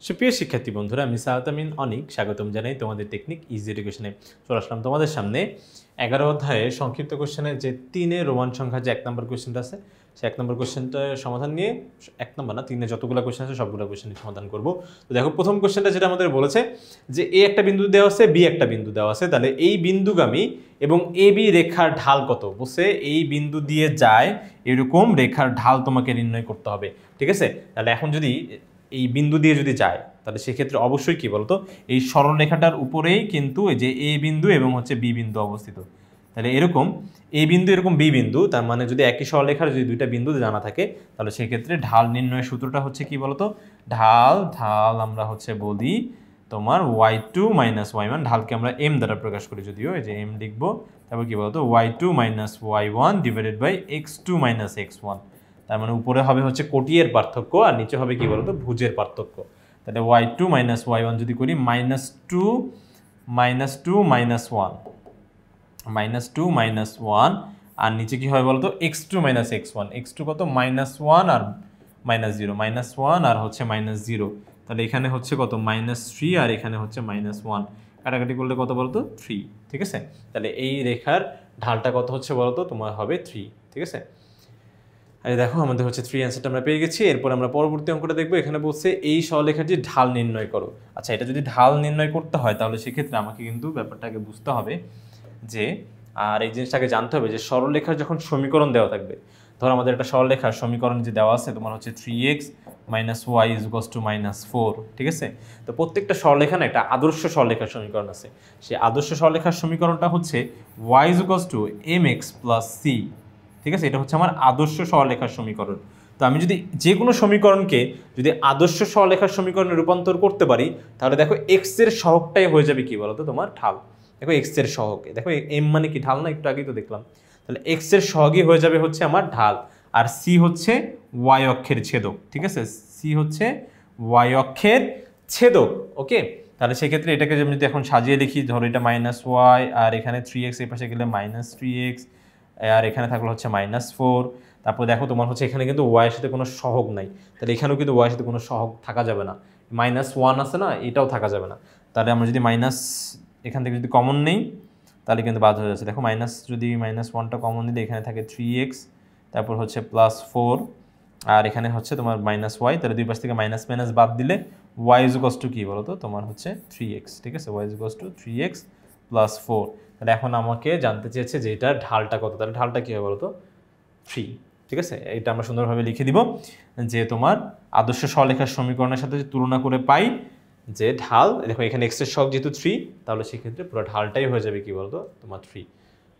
সুপ্রিয় শিক্ষার্থী বন্ধুরা, আমি সাহাত আমিন অনিক স্বাগতম জানাই তোমাদের টেকনিক ইজি এডুকেশনে। চলে আসলাম তোমাদের সামনে 11 অধ্যায়ে সংক্ষিপ্ত কোশ্চেনের যে 3 রোমান সংখ্যা যে 1 নম্বর কোশ্চেনটা আছে, সেই 1 নম্বর কোশ্চেনটার সমাধান নিয়ে 1 নম্বর না 3 যতগুলো কোশ্চেন আছে সবগুলো কোশ্চেনের সমাধান করব। তো দেখো, প্রথম কোশ্চেনটা যেটা আমাদের বলেছে যে এ একটা বিন্দু দেওয়া আছে, বি একটা বিন্দু দেওয়া আছে, তাহলে এই বিন্দুগামী এবং এ বি রেখার ঢাল কত বলছে। এই বিন্দু দিয়ে যায় এরকম রেখার ঢাল তোমাকে নির্ণয় করতে হবে, ঠিক আছে। তাহলে এখন যদি এই বিন্দু দিয়ে যদি যায় তাহলে সেক্ষেত্রে অবশ্যই কি বলতো, এই সরলরেখাটার উপরেই কিন্তু এই যে এ বিন্দু এবং হচ্ছে বি বিন্দু অবস্থিত। তাহলে এরকম এ বিন্দু এরকম বি বিন্দু, তার মানে যদি একই সরলরেখার যদি দুইটা বিন্দু জানা থাকে তাহলে সেক্ষেত্রে ঢাল নির্ণয়ের সূত্রটা হচ্ছে কি বলতো, ঢাল আমরা হচ্ছে বলি তোমার y2 মাইনাস y1। ঢালকে আমরা m দ্বারা প্রকাশ করি, যদিও এই যে m লিখবো। তারপর কি বলতো, y2 minus y1 divided by x2 minus x1। তার মানে উপরে হবে হচ্ছে কোটিয়ের পার্থক্য আর নিচে হবে কি বলতো, ভুজের পার্থক্য। তাহলে y2 মাইনাস y1 যদি করি -2 -2 -1 -2 আর নিচে কি হয় বলতো, x2 মাইনাস x1। x2 কত, -1 আর -0, -1 আর হচ্ছে -0। তাহলে এখানে হচ্ছে কত, -3 আর এখানে হচ্ছে -1। কাটাকাটি করলে কত বলতো, 3, ঠিক আছে। তাহলে এই রেখার ঢালটা কত হচ্ছে বলতো, তোমার হবে 3, ঠিক আছে। আরে দেখো, আমাদের হচ্ছে 3 অ্যান্সারটা আমরা পেয়ে গেছি। এরপর আমরা পরবর্তী অঙ্কটা দেখবো। এখানে বলছে এই সরলরেখাটির ঢাল নির্ণয় করো। আচ্ছা, এটা যদি ঢাল নির্ণয় করতে হয় তাহলে সেক্ষেত্রে আমাকে কিন্তু ব্যাপারটাকে বুঝতে হবে যে, আর এই জিনিসটাকে জানতে হবে যে সরলরেখার যখন সমীকরণ দেওয়া থাকবে, ধর আমাদের একটা সরলরেখার সমীকরণ যে দেওয়া আছে তোমার হচ্ছে 3x minus y is equals to -4, ঠিক আছে। তো প্রত্যেকটা সরলরেখা না একটা আদর্শ সরলরেখার সমীকরণ আছে। সেই আদর্শ সরলরেখার সমীকরণটা হচ্ছে y is equals two mx plus c, ঠিক আছে। এটা হচ্ছে আমার আদর্শ সরলরেখার সমীকরণ। তো আমি যদি যে কোনো সমীকরণকে যদি আদর্শ সরলরেখার সমীকরণে রূপান্তর করতে পারি তাহলে দেখো এক্স এর সহগটাই হয়ে যাবে কি বলতো, তোমার ঢাল। দেখো এক্স এর সহগে, দেখো এম মানে কি ঢাল না, একটু আগেই তো দেখলাম। তাহলে এক্স এর সহগই হয়ে যাবে হচ্ছে আমার ঢাল। আর সি হচ্ছে ওয়াই অক্ষের ছেদক, ঠিক আছে। সি হচ্ছে ওয়াই অক্ষের ছেদক, ওকে। তাহলে সেক্ষেত্রে এটাকে আমি যদি এখন সাজিয়ে লিখি, ধরো এটা -y আর এখানে 3x, এই পাশে গেলে -3x আর এখানে থাকলো হচ্ছে -4। তারপর দেখো তোমার হচ্ছে এখানে কিন্তু ওয়াই এর সাথে কোনো সহগ নাই, তাহলে এখানেও কিন্তু ওয়াই এর সাথে কোনো সহগ থাকা যাবে না। -1 আছে না, এটাও থাকা যাবে না। তাহলে আমরা যদি এখান থেকে যদি কমন নেই তাহলে কিন্তু বাদ হয়ে যাচ্ছে। দেখো যদি -1টা কমন নিলে এখানে থাকে 3x, তারপর হচ্ছে +4 আর এখানে হচ্ছে তোমার -y। তাহলে দুই পাশ থেকে মাইনাস মাইনাস বাদ দিলে y ইজ ইকুয়ালস টু কি বলো তো, তোমার হচ্ছে 3x, ঠিক আছে। y is equals two 3x + 4। তাহলে এখন আমাকে জানতে চেয়েছে যে এটার ঢালটা কত। তাহলে ঢালটা কী হবে বলো তো, 3, ঠিক আছে। এটা আমরা সুন্দরভাবে লিখে দিব যে তোমার আদর্শ সরলরেখার সমীকরণের সাথে যে তুলনা করে পাই যে ঢাল, দেখো এখানে x এর সহগ যেহেতু 3, তাহলে সেক্ষেত্রে পুরো ঢালটাই হয়ে যাবে কি বলতো, তোমার 3,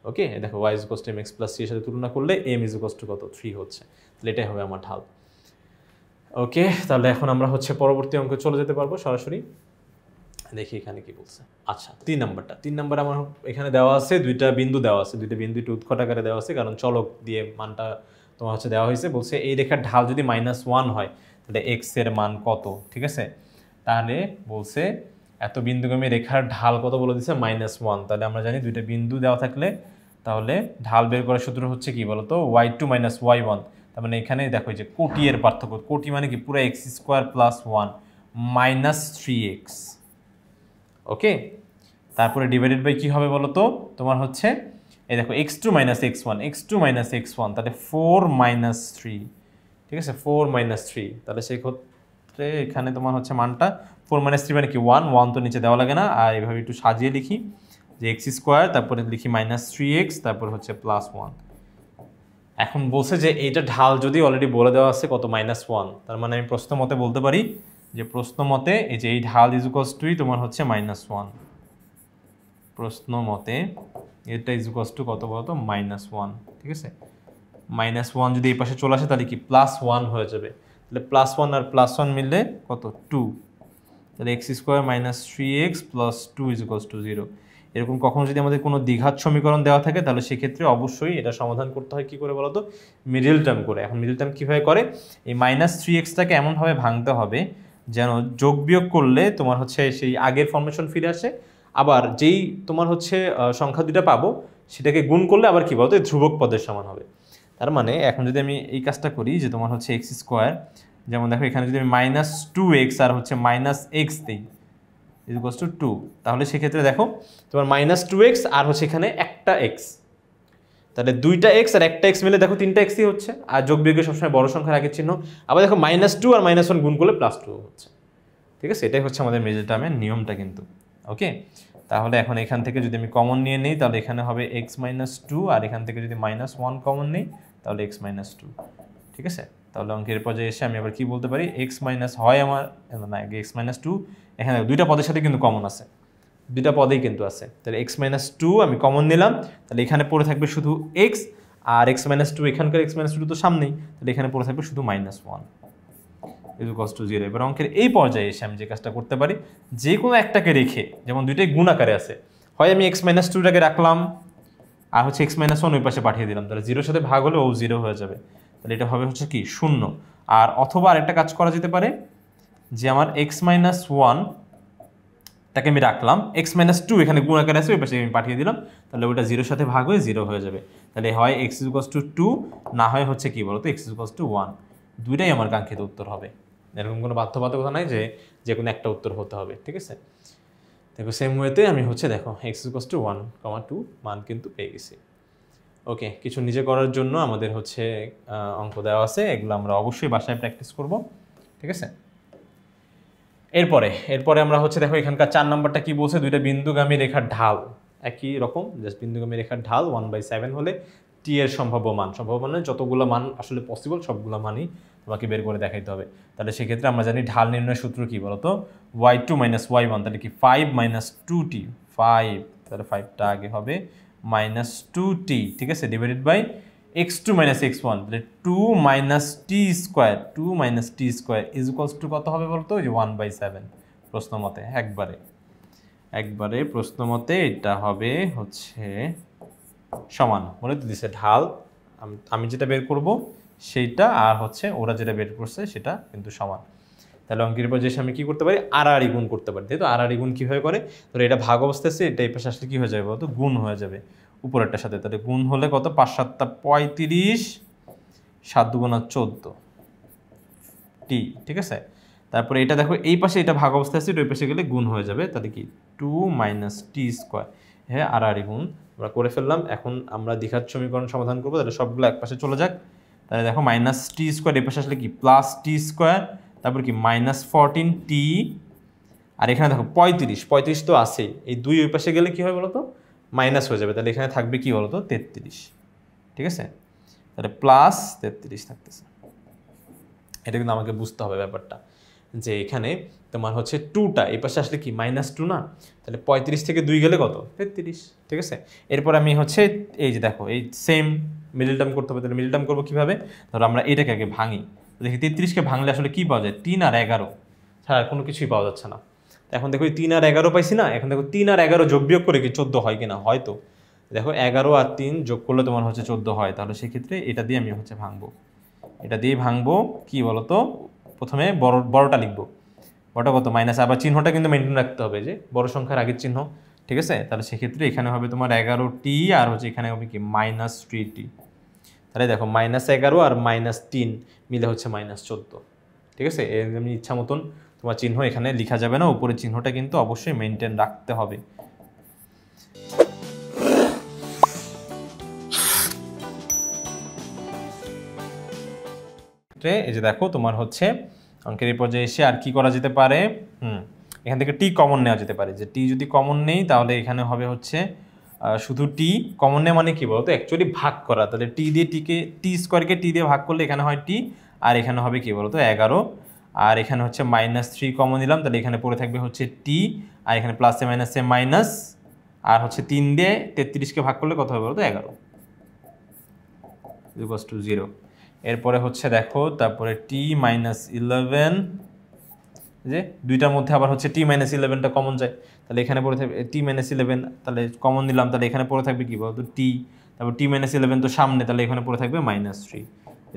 ওকে। দেখো y is equals two mx + c এর সাথে তুলনা করলে m ইজ ইকুয়ালস টু কত, 3 হচ্ছে। তাহলে এটাই হবে আমার ঢাল, ওকে। তাহলে এখন আমরা হচ্ছে পরবর্তী অঙ্কে চলে যেতে পারবো সরাসরি। দেখি এখানে কি বলছে। আচ্ছা, 3 নাম্বার আমার এখানে দেওয়া আছে, দুইটা বিন্দু দেওয়া আছে, দুইটা বিন্দু একটু উৎকট আকারে দেওয়া আছে, কারণ চলক দিয়ে মানটা তোমার হচ্ছে দেওয়া হয়েছে। বলছে এই রেখার ঢাল যদি -1 হয় তাহলে এক্স এর মান কত, ঠিক আছে। তাহলে বলছে এত বিন্দুগামী রেখার ঢাল কত বলে দিচ্ছে, -1। তাহলে আমরা জানি দুইটা বিন্দু দেওয়া থাকলে তাহলে ঢাল বের করার সূত্র হচ্ছে কি বলতো, y2 মাইনাস y1। তার মানে এখানে দেখো যে কোটিয়ের পার্থক্য, কোটি মানে কি পুরো x² + 1 -3x, ওকে। তারপরে ডিভাইডেড বাই কি হবে বলো তো, তোমার হচ্ছে এই দেখো x2 মাইনাস x1, তাহলে 4 - 3, ঠিক আছে। 4 - 3, তাহলে সেই ক্ষেত্রে এখানে তোমার হচ্ছে মানটা 4 - 3 মানে কি 1 তো নিচে দেওয়া লাগে না। আর এইভাবে একটু সাজিয়ে লিখি যে x², তারপরে লিখি -3x, তারপর হচ্ছে +1। এখন বলছে যে এইটা ঢাল যদি অলরেডি বলে দেওয়া আছে কত, -1, তার মানে আমি প্রশ্ন মতে বলতে পারি যে প্রশ্ন মতে এই যে এই ঢাল ইজ ইকুয়ালস টু তোমার হচ্ছে -1। প্রশ্ন মতে এটা ইজ ইকুয়ালস টু কত বলতো, -1, ঠিক আছে। -1 যদি এই পাশে চলে আসে তাহলে কি +1 হয়ে যাবে। তাহলে +1 আর +1 মিললে কত, 2। তাহলে x² - 3x + 2 is equals two 0। এরকম কখনো যদি আমাদের কোনো দ্বিঘাত সমীকরণ দেওয়া থাকে তাহলে সেক্ষেত্রে অবশ্যই এটা সমাধান করতে হয় কী করে বলো তো, মিডল টার্ম করে। এখন মিডল টার্ম কীভাবে করে, এই -3xটাকে এমনভাবে ভাঙতে হবে যেন যোগ বিয়োগ করলে তোমার হচ্ছে সেই আগের ফর্মেশন ফিরে আসে। আবার যেই তোমার হচ্ছে সংখ্যা দুটা পাবো সেটাকে গুণ করলে আবার কী বলতো, ধ্রুবক পদের সমান হবে। তার মানে এখন যদি আমি এই কাজটা করি যে তোমার হচ্ছে x² যেমন দেখো এখানে যদি আমি -2x আর হচ্ছে -x দিই ইকুয়ালস টু 2, তাহলে সেক্ষেত্রে দেখো তোমার -2x আর হচ্ছে এখানে একটা x, তাহলে দুইটা x আর একটা x মিলে দেখো তিনটা xই হচ্ছে, আর যোগ বিয়োগে সবসময় বড় সংখ্যার আগের চিহ্ন। আবার দেখো -2 আর -1 গুণ করলে +2 হচ্ছে। ঠিক আছে, এটাই হচ্ছে আমাদের মেজর টার্মের নিয়মটা কিন্তু। ওকে, তাহলে এখন এখান থেকে যদি আমি কমন নিয়ে নিই তাহলে এখানে হবে x - 2, আর এখান থেকে যদি -1 কমন নিই তাহলে x - 2। ঠিক আছে, তাহলে অঙ্কের পর্যায়ে এসে আমি আবার কি বলতে পারি, x মাইনাস হয় আমার না x - 2, এখানে দুইটা পদের সাথে কিন্তু কমন আছে, দুইটা পদেই কিন্তু আছে, তাহলে x - 2 আমি কমন নিলাম, তাহলে এখানে পড়ে থাকবে শুধু x, আর x - 2 এখানকার x - 2 তো সামনেই, তাহলে এখানে পড়ে থাকবে শুধু -1 ইকুয়ালস টু 0। এবার অঙ্কের এই পর্যায়ে এসে আমি যে কাজটা করতে পারি, যে কোনো একটাকে রেখে, যেমন দুইটাই গুণ আকারে আছে, হয় আমি x - 2টাকে রাখলাম আর হচ্ছে x - 1 ওই পাশে পাঠিয়ে দিলাম, তাহলে 0 সাথে ভাগ হলে ও 0 হয়ে যাবে, তাহলে এটা হবে হচ্ছে কি 0। আর অথবা আরেকটা কাজ করা যেতে পারে যে আমার x - 1 তাকে আমি রাখলাম, x - 2 এখানে গুণ আকারে আছে ওই পাশে আমি পাঠিয়ে দিলাম, তাহলে ওইটা 0 সাথে ভাগ হয়ে 0 হয়ে যাবে, তাহলে হয় x = 2, না হয় হচ্ছে কি বলতো x = 1, দুইটাই আমার কাঙ্ক্ষিত উত্তর হবে। এরকম কোনো বাধ্যবাধকতা নাই যে যে কোনো একটা উত্তর হতে হবে। ঠিক আছে, দেখো সেম ওয়েতে আমি হচ্ছে দেখো x = 1, 2 মান কিন্তু পেয়ে গেছি। ওকে, কিছু নিজে করার জন্য আমাদের হচ্ছে অঙ্ক দেওয়া আছে, এগুলো আমরা অবশ্যই বাসায় প্র্যাকটিস করব। ঠিক আছে, এরপরে আমরা হচ্ছে দেখো এখানকার 4 নাম্বারটা কি বলছে, দুইটা বিন্দুগামী রেখার ঢাল একই রকম, জাস্ট বিন্দুগামী রেখার ঢাল 1/7 হলে t এর সম্ভাব্য মান মানে যতগুলো মান আসলে পসিবল সবগুলো মানই তোমাকে বের করে দেখাইতে হবে। তাহলে সেক্ষেত্রে আমরা জানি ঢাল নির্ণয়ের সূত্র কি বলতো, y2 - y1, তাহলে কি 5 - 2t, 5, তাহলে 5টা আগে হবে -2t। ঠিক আছে, ডিভাইডেড বাই x2 - x1, তাহলে 2 - t square, 2 - t square equals to কত হবে বলতো, ওই যে 1/7 প্রশ্ন মতে, একবারে প্রশ্ন মতে এটা হবে হচ্ছে সমান, বলে তো দিছে ঢাল, আমি যেটা বের করব সেইটা আর হচ্ছে ওরা যেটা বের করছে সেটা কিন্তু সমান। তাহলে অঙ্কের পর যে আমি কি করতে পারি, আড়াআড়ি গুণ করতে পারি, তাই তো। আড়াআড়ি গুণ কীভাবে করে, ধরো এটা ভাগ অবস্থা আছে, এটা এই পাশে আসলে কী হয়ে যাবে বলতো, গুণ হয়ে যাবে উপরেরটার সাথে, তাহলে গুণ হলে কত, 5 × 7 = 35, 7 × 2 = 14 টি। ঠিক আছে, তারপরে এটা দেখো এই পাশে এটা ভাগ অবস্থা আছে, ওই পাশে গেলে গুণ হয়ে যাবে, তাহলে কি 2 - t স্কয়ার, হ্যাঁ আড়াআড়ি গুণ আমরা করে ফেললাম। এখন আমরা দ্বিঘাত সমীকরণ সমাধান করবো, তাহলে সবগুলো এক পাশে চলে যাক। তাহলে দেখো -t স্কয়ার এই পাশে আসলে কি +t স্কয়ার, তারপর কি -14t, আর এখানে দেখো 35 তো আছেই, এই 2 ওই পাশে গেলে কি হয় বলতো, মাইনাস হয়ে যাবে, তাহলে এখানে থাকবে কি বলতো 33। ঠিক আছে, তাহলে +33 থাকতেছে। এটা কিন্তু আমাকে বুঝতে হবে ব্যাপারটা, যে এখানে তোমার হচ্ছে 2টা এই পাশে আসলে কি -2 না, তাহলে 35 থেকে 2 গেলে কত, 33। ঠিক আছে, এরপর আমি হচ্ছে এই যে দেখো এই সেম মিডল টার্ম করতে হবে, তাহলে মিডল টার্ম করবো কীভাবে, ধরো আমরা এটাকে আগে ভাঙি, দেখি 33কে ভাঙলে আসলে কি পাওয়া যায়, 3 আর 11 ছাড়া আর কোনো কিছুই পাওয়া যাচ্ছে না। এখন দেখো 3 আর 11 পাইছি না, এখন দেখো 3 আর 11 যোগ বিয়োগ করে কি 14 হয় কিনা, হয়তো দেখো 11 আর 3 যোগ করলে তোমার হচ্ছে 14 হয়, তাহলে সেক্ষেত্রে এটা দিয়ে আমি হচ্ছে ভাঙবো, এটা দিয়ে ভাঙবো কি বলতো, প্রথমে বড়টা লিখবো, বড়টা কত মাইনাস, আবার চিহ্নটা কিন্তু মেনটেন রাখতে হবে, যে বড় সংখ্যার আগের চিহ্ন। ঠিক আছে, তাহলে সেক্ষেত্রে এখানে হবে তোমার 11t, আর হচ্ছে এখানে হবে কি -3t, তাহলে দেখো -11 আর -3 মিলে হচ্ছে -14। ঠিক আছে, এমনি ইচ্ছা মতন তোমার চিহ্ন এখানে লেখা যাবে না, উপরের চিহ্নটা কিন্তু অবশ্যই মেনটেন রাখতে হবে। এই যে দেখো তোমার হচ্ছে অঙ্কের এই পর্যায়ে এসে আর কি করা যেতে পারে, এখান থেকে টি কমন নেওয়া যেতে পারে, যে টি যদি কমন নেই তাহলে এখানে হবে হচ্ছে শুধু টি কমন নেওয়া মানে কি বলতো, অ্যাকচুয়ালি ভাগ করা, তাহলে টি দিয়ে টি স্কোয়ারকে টি দিয়ে ভাগ করলে এখানে হয় টি, আর এখানে হবে কি বলতো 11, আর এখানে হচ্ছে -3 কমন নিলাম, তাহলে এখানে পড়ে থাকবে হচ্ছে টি, আর এখানে প্লাসে মাইনাসে মাইনাস, আর হচ্ছে 3 দিয়ে 33কে ভাগ করলে কত হবে বলতো 11 = 0। এরপরে হচ্ছে দেখো তারপরে t-11, যে দুইটার মধ্যে আবার হচ্ছে t-11টা কমন যায়, তাহলে এখানে পড়ে থাকবে t-11, তাহলে কমন নিলাম, তাহলে এখানে পড়ে থাকবে কি বলতো t, তারপর t-11 তো সামনে, তাহলে এখানে পড়ে থাকবে -3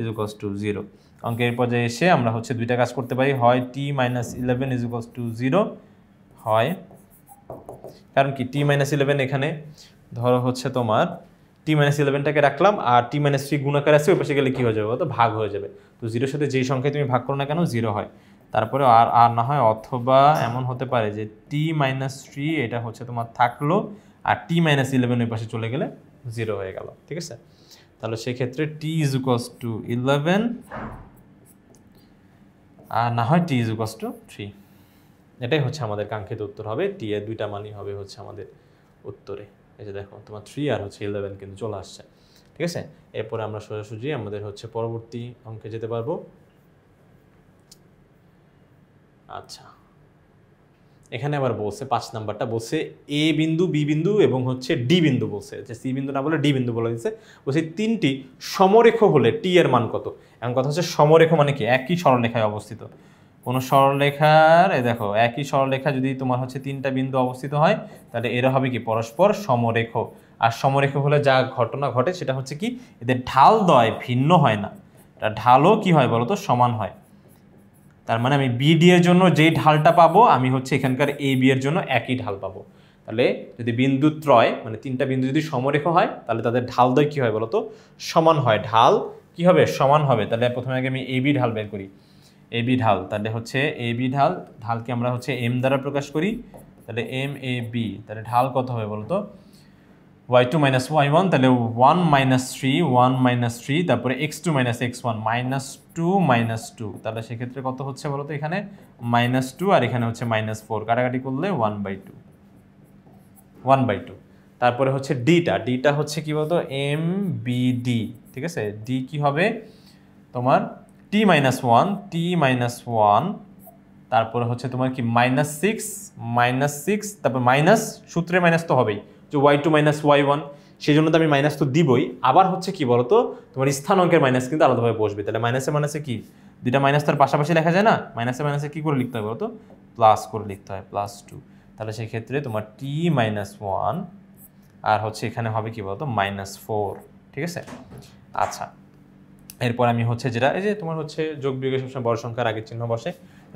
= 0। অঙ্কের পর্যায়ে এসে আমরা হচ্ছে দুইটা কাজ করতে পারি, হয় t-11 = 0 হয়, কারণ কি t-11 এখানে ধরো হচ্ছে তোমার t-11টাকে রাখলাম, আর t-3 গুণাকার আছে, ওই পাশে গেলে কী হয়ে যাবে বলতো, ভাগ হয়ে যাবে। তো 0-এর সাথে যেই সংখ্যায় তুমি ভাগ করো না কেন 0 হয়। তারপরে আর না হয় অথবা এমন হতে পারে যে t-3 এটা হচ্ছে তোমার থাকলো, আর t-11 ওই পাশে চলে গেলে 0 হয়ে গেল, ঠিক আছে। তাহলে সেক্ষেত্রে t = 11 আর না হয় t = 3। এটাই হচ্ছে আমাদের কাঙ্ক্ষিত উত্তর হবে। t এর দুইটা মানই হবে হচ্ছে আমাদের উত্তরে। এই যে দেখো তোমার 3 আর হচ্ছে 11 কিন্তু চলে আসছে, ঠিক আছে। এরপরে আমরা সোজাসুজি আমাদের হচ্ছে পরবর্তী অঙ্কে যেতে পারবো। আচ্ছা, এখানে আবার বলছে 5 নাম্বারটা বলছে এ বিন্দু, বি বিন্দু এবং হচ্ছে ডি বিন্দু, বলছে যে সি বিন্দু না বলে ডি বিন্দু বলে দিচ্ছে। বলছে তিনটি সমরেখ হলে টি এর মান কত। এখন কথা হচ্ছে সমরেখ মানে কি, একই সরলরেখায় অবস্থিত। কোনো সরলরেখার দেখো একই সরলরেখা যদি তোমার হচ্ছে তিনটা বিন্দু অবস্থিত হয়, তাহলে এরা হবে কি পরস্পর সমরেখ। আর সমরেখ হলে যা ঘটনা ঘটে সেটা হচ্ছে কি, এদের ঢাল দয় ভিন্ন হয় না, এটা ঢালও কি হয় বলতো, সমান হয়। তার মানে আমি বিডি এর জন্য যেই ঢালটা পাবো, আমি হচ্ছে এখানকার এ বি এর জন্য একই ঢাল পাবো। তাহলে যদি বিন্দু ত্রয় মানে তিনটা বিন্দু যদি সমরেখ হয়, তাহলে তাদের ঢাল দ্বয় কী হয় বলতো, সমান হয়। ঢাল কি হবে, সমান হবে। তাহলে প্রথমে আগে আমি এ বি ঢাল বের করি। এ বি ঢাল, তাহলে হচ্ছে এ বি ঢালকে আমরা হচ্ছে এম দ্বারা প্রকাশ করি। তাহলে এম এ বি, তাহলে ঢাল কত হবে বলতো, y2 - y1, তাহলে 1 - 3 1 - 3, তারপরে x2 - x1 -2 -2, তাহলে সেক্ষেত্রে কত হচ্ছে বলতো, এখানে -2 আর এখানে হচ্ছে -4, কাটাকাটি করলে 1/2। তারপরে হচ্ছে ডিটা হচ্ছে কি বলতো, এম বি ডি, ঠিক আছে। ডি কি হবে তোমার t-1, তারপরে হচ্ছে তোমার কি -6, তারপর মাইনাস, সূত্রে মাইনাস তো হবেই, যে y2 - y1, সেই জন্য তো আমি মাইনাস তো দিবই। আবার হচ্ছে কি বলতো, তোমার স্থান অঙ্কের মাইনাস কিন্তু আলাদাভাবে বসবে। তাহলে মাইনাসে কি, দুইটা মাইনাস তার পাশাপাশি লেখা যায় না, মাইনাসে কি করে লিখতে হয় বলতো, প্লাস করে লিখতে হয়, +2। তাহলে সেই ক্ষেত্রে তোমার t-1 আর হচ্ছে এখানে হবে কি বলতো, -4, ঠিক আছে। আচ্ছা, এরপর আমি হচ্ছে যেটা, এই যে তোমার হচ্ছে যোগ বিয়োগের সবসময় বড় সংখ্যার আগের চিহ্ন বসে,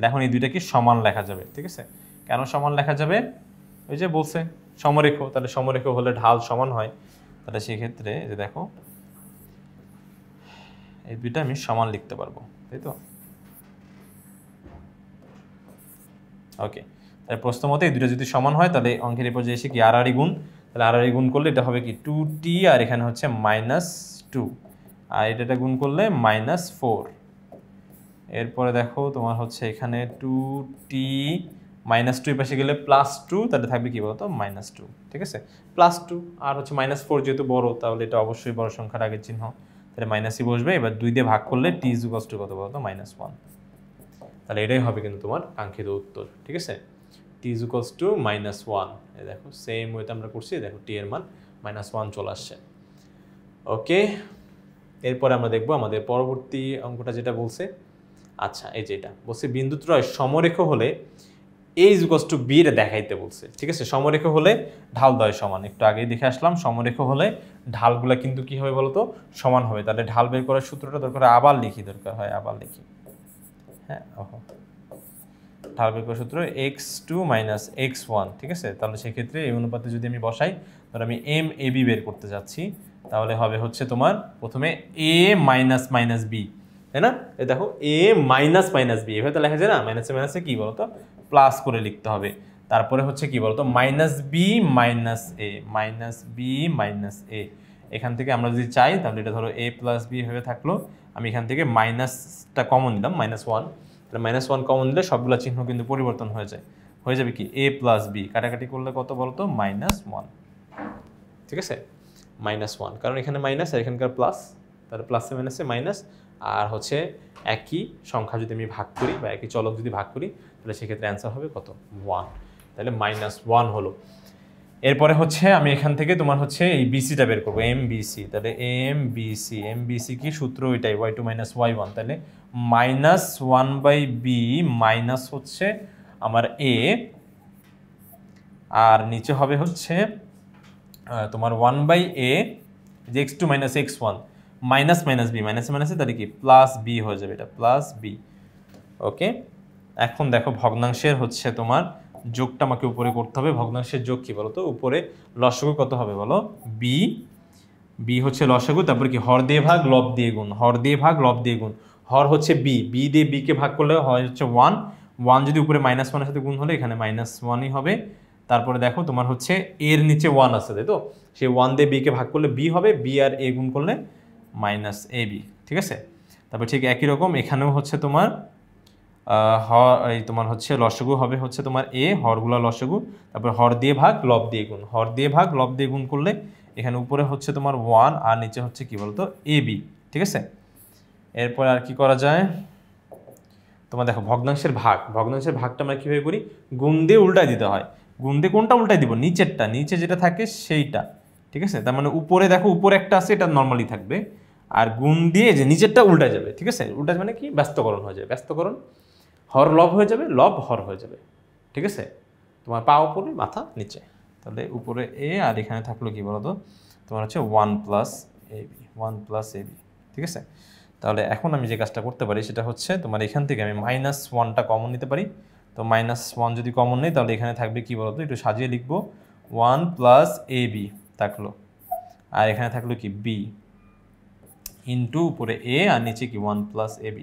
এখন এই দুইটা কি সমান লেখা যাবে, ঠিক আছে। কেন সমান লেখা যাবে, ওই যে বলছে সমরেখ, তাহলে সমরেখ হলে ঢাল সমান হয়। তাহলে সেক্ষেত্রে যে দেখো এই দুইটা আমি সমান লিখতে পারবো, তাই তো। ওকে, তাহলে প্রশ্ন মতে এই দুটো যদি সমান হয়, তাহলে অঙ্কের এরপর যে এসে কি আর গুণ, তাহলে আর গুণ করলে এটা হবে কি 2t, আর এখানে হচ্ছে -2, আর এটা গুণ করলে -4। এরপরে দেখো তোমার হচ্ছে এখানে 2t -2 পাশে গেলে +2, তাহলে থাকবে কি বলতো, -2, ঠিক আছে। +2 আর হচ্ছে -4 যেহেতু বড়, তাহলে এটা অবশ্যই বড় সংখ্যার আগের চিহ্ন, তাহলে মাইনাসই বসবে। এবার 2 দিয়ে ভাগ করলে t = কত বলতো, -1। তাহলে এটাই হবে কিন্তু তোমার কাঙ্ক্ষিত উত্তর, ঠিক আছে। t = -1, এই দেখো সেম ওয়েতে আমরা করছি, দেখো t এর মান -1 চলে আসছে। ওকে, এরপরে আমরা দেখবো আমাদের পরবর্তী অঙ্কটা যেটা বলছে। আচ্ছা, এই যে এটা বলছে বিন্দুত্রয় সমরেখ হলে a = b এটা দেখাইতে বলছে, ঠিক আছে। সমরেখ হলে ঢাল দ্বয় সমান, একটু আগেই দেখে আসলাম। সমরেখ হলে ঢালগুলা কিন্তু কি হবে বলতো, সমান হবে। তাহলে ঢাল বের করার সূত্রটা দরকার আবার লিখি, আবার লিখি, হ্যাঁ। ঢাল বের করার সূত্র x2 - x1, ঠিক আছে। তাহলে সেক্ষেত্রে এই অনুপাতে যদি আমি বসাই, ধর আমি এম এ বি বের করতে যাচ্ছি, তাহলে হবে হচ্ছে তোমার প্রথমে a - b, তাই না। এই দেখো a - b, এভাবে তো লেখা যায় না, মাইনাসে কি বলতো, প্লাস করে লিখতে হবে। তারপরে হচ্ছে কি বলতো, -b - a, এখান থেকে আমরা যদি চাই, তাহলে এটা ধরো a + b হয়ে থাকলো। আমি এখান থেকে মাইনাসটা কমন নিলাম, -1, তাহলে -1 কমন দিলে সবগুলো চিহ্ন কিন্তু পরিবর্তন হয়ে যাবে কি a + b, কাটাকাটি করলে কত বলতো, -1, ঠিক আছে। -1, কারণ এখানে মাইনাস আর এখানকার প্লাস, তাহলে প্লাসে মাইনাসে মাইনাস। আর হচ্ছে একই সংখ্যা যদি আমি ভাগ করি বা একই চলক যদি ভাগ করি, তাহলে সেক্ষেত্রে অ্যান্সার হবে কত, 1, তাহলে -1 হলো। এরপরে হচ্ছে আমি এখান থেকে তোমার হচ্ছে এই বিসিটা বের করবো, এমবিসি। তাহলে এমবিসি কি সূত্র, ওইটাই y2 - y1, তাহলে -1/b মাইনাস হচ্ছে আমার a, আর নিচে হবে হচ্ছে তোমার 1/a, যে x2 - x1 -b, মাইনাসে তাহলে কি +b হয়ে যাবে, এটা +b। ওকে, এখন দেখো ভগ্নাংশের হচ্ছে তোমার যোগটা আমাকে উপরে করতে হবে। ভগ্নাংশের যোগ কি বলো তো, উপরে লসাগু কত হবে বলো, b বি হচ্ছে লসাগু, তারপরে কি হর দিয়ে ভাগ লব দিয়ে গুণ, হর দিয়ে ভাগ লব দিয়ে গুণ। হর হচ্ছে বি, বি দিয়ে বিকে ভাগ করলে হয় হচ্ছে 1, 1 যদি উপরে -1 এর সাথে গুণ হলে এখানে -1ই হবে। তারপরে দেখো তোমার হচ্ছে এর নিচে 1 আছে, তাই তো, সেই 1 দিয়ে বিকে ভাগ করলে বি হবে, বি আর এ গুণ করলে -ab, ঠিক আছে। তারপর ঠিক একই রকম এখানেও হচ্ছে তোমার এই তোমার হচ্ছে লসাগু হবে হচ্ছে তোমার এ, হরগুলা লসাগু, তারপর হর দিয়ে ভাগ লব দিয়ে গুণ, হর দিয়ে ভাগ লব দিয়ে গুণ করলে এখানে উপরে হচ্ছে তোমার 1 আর নিচে হচ্ছে কি বলতো ab, ঠিক আছে। এরপর আর কি করা যায়, তোমার দেখো ভগ্নাংশের ভাগ, ভগ্নাংশের ভাগটা আমরা কীভাবে করি, গুণ দিয়ে উল্টায় দিতে হয়। গুণ দিয়ে কোনটা উল্টায় দিব, নিচেরটা, নিচে যেটা থাকে সেইটা, ঠিক আছে। তার মানে উপরে দেখো উপরে একটা আছে, এটা নর্মালি থাকবে, আর গুণ দিয়ে যে নিচেরটা উল্টায় যাবে, ঠিক আছে। উল্টায় মানে কি, ব্যস্তকরণ হয়ে যাবে, ব্যস্তকরণ, হর লব হয়ে যাবে, লব হর হয়ে যাবে, ঠিক আছে। তোমার পা উপরে মাথা নিচে, তাহলে উপরে এ আর এখানে থাকলো কি বলতো তোমার হচ্ছে 1 + ab, 1 + ab, ঠিক আছে। তাহলে এখন আমি যে কাজটা করতে পারি সেটা হচ্ছে তোমার এখান থেকে আমি -1টা কমন নিতে পারি। তো -1 যদি কমন নেই তাহলে এখানে থাকবে কি বলতো, একটু সাজিয়ে লিখবো, 1 + ab থাকলো, আর এখানে থাকলো কি b ইন্টু উপরে a আর নিচে কি 1 + ab।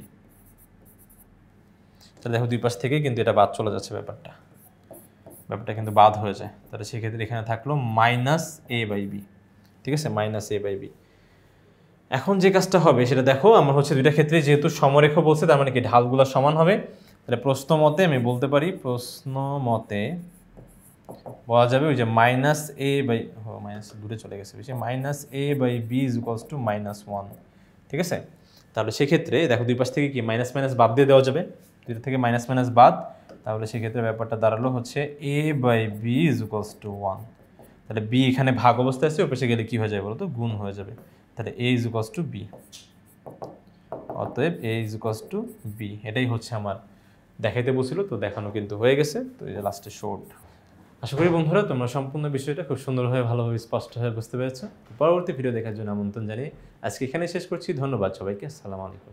তাহলে দেখো দুই পাশ থেকে কিন্তু এটা বাদ চলে যাচ্ছে, ব্যাপারটা কিন্তু বাদ হয়ে যায়। তাহলে সেক্ষেত্রে এখানে থাকলো -a/b, ঠিক আছে, -a/b। এখন যে কাজটা হবে সেটা দেখো, আমার হচ্ছে দুইটা ক্ষেত্রে যেহেতু সমরেখ বলছে তার মানে কি ঢালগুলো সমান হবে। তাহলে প্রশ্ন মতে আমি বলতে পারি, প্রশ্ন মতে বলা যাবে ওই যে মাইনাস দূরে চলে গেছে বেশি, -a/b = -1, ঠিক আছে। তাহলে সেক্ষেত্রে দেখো দুই পাশ থেকে কি মাইনাস মাইনাস বাদ দিয়ে দেওয়া যাবে, দুইটা থেকে মাইনাস মাইনাস বাদ, তাহলে সেক্ষেত্রে ব্যাপারটা দাঁড়ালো হচ্ছে a/b = 1। তাহলে b এখানে ভাগ অবস্থায় আছে, ওই পাশে গেলে কি হয়ে যাবে বলতো, গুণ হয়ে যাবে। তাহলে a = b, অতএব a = b। এটাই হচ্ছে আমার দেখাইতে বলছিল, তো দেখানো কিন্তু হয়ে গেছে। তো এই যে লাস্টে শর্ট। আশা করি বন্ধুরা তোমরা সম্পূর্ণ বিষয়টা খুব সুন্দরভাবে ভালোভাবে স্পষ্টভাবে বুঝতে পেরেছো। পরবর্তী ভিডিও দেখার জন্য আমন্ত্রণ জানিয়ে আজকে এখানে শেষ করছি। ধন্যবাদ সবাইকে, আসসালামু আলাইকুম।